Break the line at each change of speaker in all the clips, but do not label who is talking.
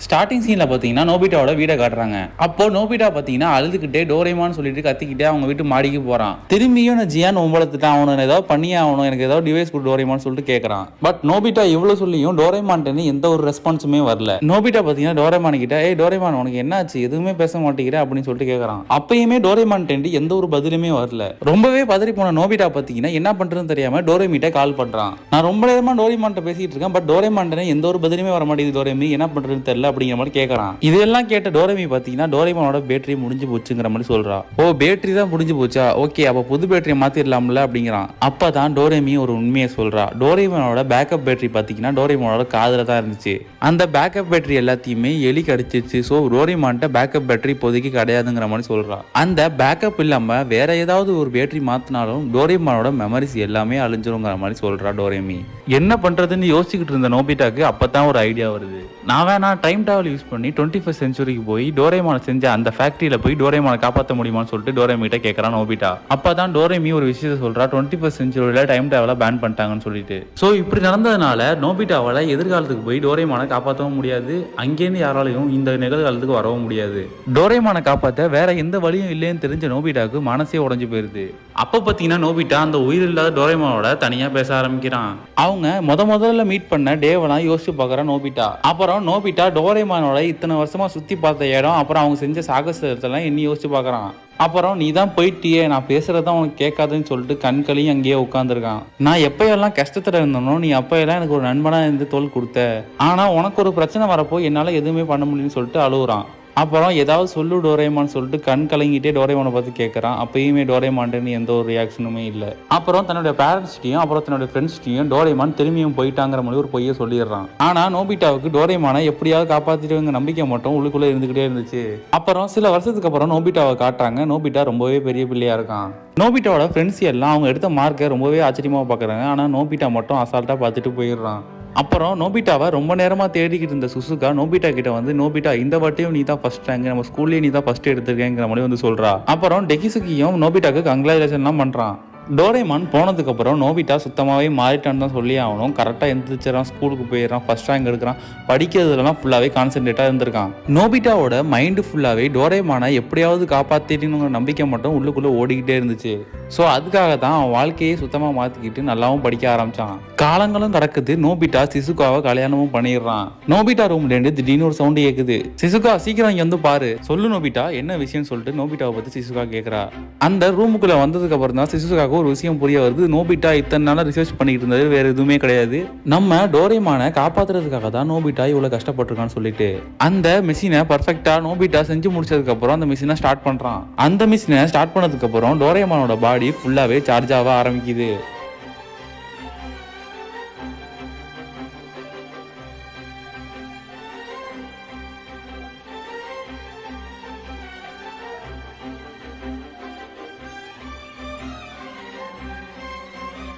Starting சீன்ல பாத்தீங்கன்னா நோபிட்டாவோட வீடை காட்டுறாங்க. அப்போ நோபிட்டா பாத்தீங்கன்னா அழுதுகிட்டே டோரேமான்னு சொல்லிட்டு கத்திக்கிட்டே அவங்க வீட்டு மாடிக்கு போறான். திரும்பியும் நான் ஜியான் ஒம்பளத்துட்டான், அவனை ஏதாவது பண்ணியே ஆகணும், எனக்கு ஏதாவது டிவைஸ் கொடு டோரேமான்னு சொல்லிட்டு கேட்கறான். பட் நோபிட்டா இவ்வளவு சொல்லியும் டோரேமான்ட்டு எந்த ஒரு ரெஸ்பான்ஸுமே வரல. நோபிட்டா பாத்தீங்கன்னா டோரேமான் கிட்ட டோரேமான் உனக்கு என்னாச்சு, எதுவுமே பேச மாட்டேங்கிற அப்படின்னு சொல்லிட்டு கேட்கறான். அப்பயுமே டோரேமான் எந்த ஒரு பதிலுமே வரல. ரொம்பவே பதறி போன நோபிட்டா பாத்தீங்கன்னா என்ன பண்றதுன்னு தெரியாம டோரேமிட்ட கால் பண்றான். நான் ரொம்ப நேரமா டோரேமான் பேசிட்டு இருக்கேன், பட் டோரேமான் எந்த ஒரு பதிலுமே வர மாட்டேங்குது, டோரேமி என்ன பண்றதுன்னு தெரியல அப்படிங்கிற மாதிரி கேட்கறான். இதெல்லாம் கேட்ட டோரேமி பாத்தீங்கன்னா டோரேமானோட பேட்டரி முடிஞ்சு போச்சுங்கிற மாதிரி சொல்றா. ஓ பேட்டரி தான் முடிஞ்சு போச்சா, ஓகே அப்ப புது பேட்டரியை மாத்திரலாம்ல அப்படிங்கிறான். அப்பதான் டோரேமி ஒரு உண்மையை சொல்றா. டோரேமானோட பேக்கப் பேட்டரி பாத்தீங்கன்னா டோரேமானோட காதுல தான் இருந்துச்சு. அந்த பேக்கப் பேட்டரி எல்லாத்தையுமே எலி கடிச்சிச்சு. ஸோ டோரேமான்ட்ட பேக்கப் பேட்டரி இப்போதைக்கு கிடையாதுங்கிற மாதிரி சொல்றா. அந்த பேக்கப் இல்லாம வேற ஏதாவது ஒரு பேட்டரி மாத்தினாலும் டோரேமானோட மெமரிஸ் எல்லாமே அழிஞ்சிருங்கிற மாதிரி சொல்றா டோரேமி. என்ன பண்றதுன்னு யோசிச்சுக்கிட்டு இருந்த நோபிட்டாக்கு அப்பதான் ஒரு ஐடியா வருது. நான் வேணா டைம் டிராவல் யூஸ் பண்ணி 21st செஞ்சுரிக்கு போய் டோரேமானை செஞ்ச அந்த ஃபேக்டரியில போய் டோரேமானை காப்பாற்ற முடியுமான்னு சொல்லிட்டு டோரேமிட்ட கேட்கறான் நோபிட்டா. அப்பதான் டோரேமி ஒரு விஷயத்த சொல்றா, 21st செஞ்சுரியில டைம் டிராவலை பேன் பண்ணிட்டாங்கன்னு சொல்லிட்டு. ஸோ இப்படி நடந்ததுனால நோபிட்டாவால எதிர்காலத்துக்கு போய் டோரேமானை காப்பாற்றவும் முடியாது, அங்கேருந்து யாராலையும் இந்த நிகழ்காலத்துக்கு வரவும் முடியாது. டோரேமானை காப்பாற்ற வேற எந்த வழியும் இல்லைன்னு தெரிஞ்ச நோபிட்டாக்கு மனசே உடஞ்சு போயிருது. அப்ப பாத்தீங்கன்னா நோபிட்டா அந்த உயிர் இல்லாத டோரேமானோட தனியா பேச ஆரம்பிக்கிறான். அவங்க முதல்ல மீட் பண்ண டேவெல்லாம் யோசிச்சு பார்க்கறான் நோபிட்டா. அப்புறம் நோபிட்டா டோரேமானோட இத்தனை வருஷமா சுத்தி பார்த்த இடம், அப்புறம் அவங்க செஞ்ச சாகசத்தெல்லாம் எண்ணி யோசிச்சு பார்க்கறான். அப்புறம் நீ தான் போயிட்டியே, நான் பேசுறதான் உனக்கு கேட்காதுன்னு சொல்லிட்டு கண்களையும் அங்கேயே உட்காந்துருக்கான். நான் எப்பயெல்லாம் கஷ்டத்துல இருந்தனோ நீ அப்பயெல்லாம் எனக்கு ஒரு நண்பனா இருந்து தோல் கொடுத்த, ஆனா உனக்கு ஒரு பிரச்சனை வரப்போ என்னால எதுவுமே பண்ண முடியும்னு சொல்லிட்டு அழுகுறான். அப்புறம் ஏதாவது சொல்லு டோரேமான்னு சொல்லிட்டு கண் கலங்கிட்டே டோரேமானை பார்த்து கேட்கறான். அப்பயுமே டோரேமான்ட்டு எந்த ஒரு ரியாக்ஷனுமே இல்லை. அப்புறம் தன்னோட பேரண்ட்ஸ்டையும் அப்புறம் தன்னோட ஃப்ரெண்ட்ஸ்டையும் டோரேமான் திரும்பியும் போயிட்டாங்கிற மாதிரி ஒரு பொய்யை சொல்லிடுறான். ஆனா நோபிட்டாவுக்கு டோரேமானை எப்படியாவது காப்பாத்திடுவங்க நம்பிக்கை மட்டும் உள்ளுக்குள்ள இருந்துகிட்டே இருந்துச்சு. அப்புறம் சில வருஷத்துக்கு அப்புறம் நோபிட்டாவை காட்டுறாங்க. நோபிட்டா ரொம்பவே பெரிய பிள்ளையா இருக்கான். நோபிட்டாவோட ஃப்ரெண்ட்ஸ் எல்லாம் அவங்க எடுத்த மார்க்கை ரொம்பவே ஆச்சரியமா பாக்குறாங்க. ஆனா நோபிட்டா மட்டும் அசால்ட்டா பார்த்துட்டு போயிடுறான். அப்புறம் நோபிட்டாவை ரொம்ப நேரமா தேடிக்கிட்டு இருந்த சுசுகா நோபிட்டா கிட்ட வந்து, நோபிட்டா இந்த வாட்டியும் நீ தான் ஃபர்ஸ்ட் ரேங்க், நம்ம ஸ்கூல்லயே நீ தான் ஃபர்ஸ்ட் எடுத்திருக்கேங்கிற மாதிரி வந்து சொல்றா. அப்புறம் டெகிசுகியும் நோபிட்டாக்கு கங்க்ராச்சுலேஷன்லாம் பண்றான். டோரேமான் போனதுக்கு அப்புறம் நோபிட்டா சுத்தமாவே மாறிட்டான்னு தான் சொல்லி ஆகணும். கரெக்டா எந்திரிச்சிடறான், ஸ்கூலுக்கு போயிடுறான், ஃபர்ஸ்ட் ரேங்க் எடுக்கிறான், படிக்கிறதுலாம் ஃபுல்லாவே கான்சென்ட்ரேட்டா இருந்திருக்கான். நோபிட்டாவோட மைண்டு ஃபுல்லாவே டோரேமானை எப்படியாவது காப்பாத்திட்டுங்கிற நம்பிக்கை மட்டும் உள்ளுக்குள்ள ஓடிக்கிட்டே இருந்துச்சு. ஸோ அதுக்காக தான் அவன் வாழ்க்கையை சுத்தமா மாத்திக்கிட்டு நல்லாவும் படிக்க ஆரம்பிச்சான். காலங்களும் நடக்குது. நோபிட்டா சிசுகாவை கல்யாணமும் பண்ணிடுறான். நோபிட்டா ரூம்ல இருந்து திடீர்னு ஒரு சவுண்ட் கேக்குது. சிசுகா சீக்கிரம் இங்க வந்து பாரு, சொல்லு நோபிட்டா என்ன விஷயம் சொல்லிட்டு நோபிட்டாவை பத்தி சிசுகா கேக்குறா. அந்த ரூமுக்குள்ள வந்ததுக்கு அப்புறம் தான் சிசுகாவுக்கு ஒரு விஷயம் புரிய வருது. நோபிட்டா இத்தனை நாளா ரிசர்ச் பண்ணிட்டு இருந்தது வேற எதுவுமே கிடையாது, நம்ம டோரேமானை காப்பாத்துறதுக்காக தான் நோபிட்டா இவ்வளவு கஷ்டப்பட்டிருக்கான்னு சொல்லிட்டு. அந்த மிஷினை பர்ஃபெக்டா நோபிட்டா செஞ்சு முடிச்சதுக்கு அப்புறம் அந்த மிஷினை ஸ்டார்ட் பண்றான். அந்த மிஷினை ஸ்டார்ட் பண்ணதுக்கு அப்புறம் டோரேமானோட பாடி ஃபுல்லாவே சார்ஜ் ஆக ஆரம்பிக்குது.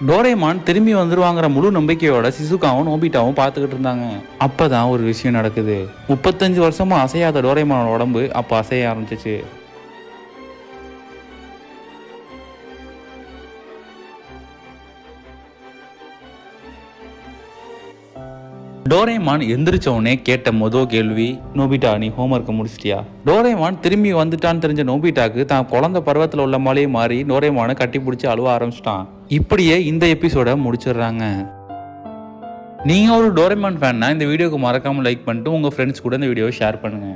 டோரேமான் திரும்பி வந்துருவாங்கிற முழு நம்பிக்கையோட சிசுகாவும் நோபிட்டாவும் பார்த்துக்கிட்டு இருந்தாங்க. அப்பதான் ஒரு விஷயம் நடக்குது. 35 வருஷமா அசையாத டோரேமானோட உடம்பு அப்ப அசைய ஆரம்பிச்சிச்சு. டோரேமான் எந்திரிச்ச உடனே கேட்ட முதல் கேள்வி, நோபிட்டா நீ ஹோம்ஒர்க்கை முடிச்சிட்டியா? டோரேமான் திரும்பி வந்துட்டான்னு தெரிஞ்ச நோபிட்டாக்கு தான் குழந்தை பருவத்தில் உள்ள மாதிரியே மாறி டோரேமானை கட்டி பிடிச்சி அழுவ ஆரம்பிச்சிட்டான். இப்படியே இந்த எபிசோட முடிச்சிடுறாங்க. நீங்க ஒரு டோரேமான் ஃபேன்னா இந்த வீடியோக்கு மறக்காம லைக் பண்ணிட்டு உங்க ஃப்ரெண்ட்ஸ் கூட இந்த வீடியோவை ஷேர் பண்ணுங்க.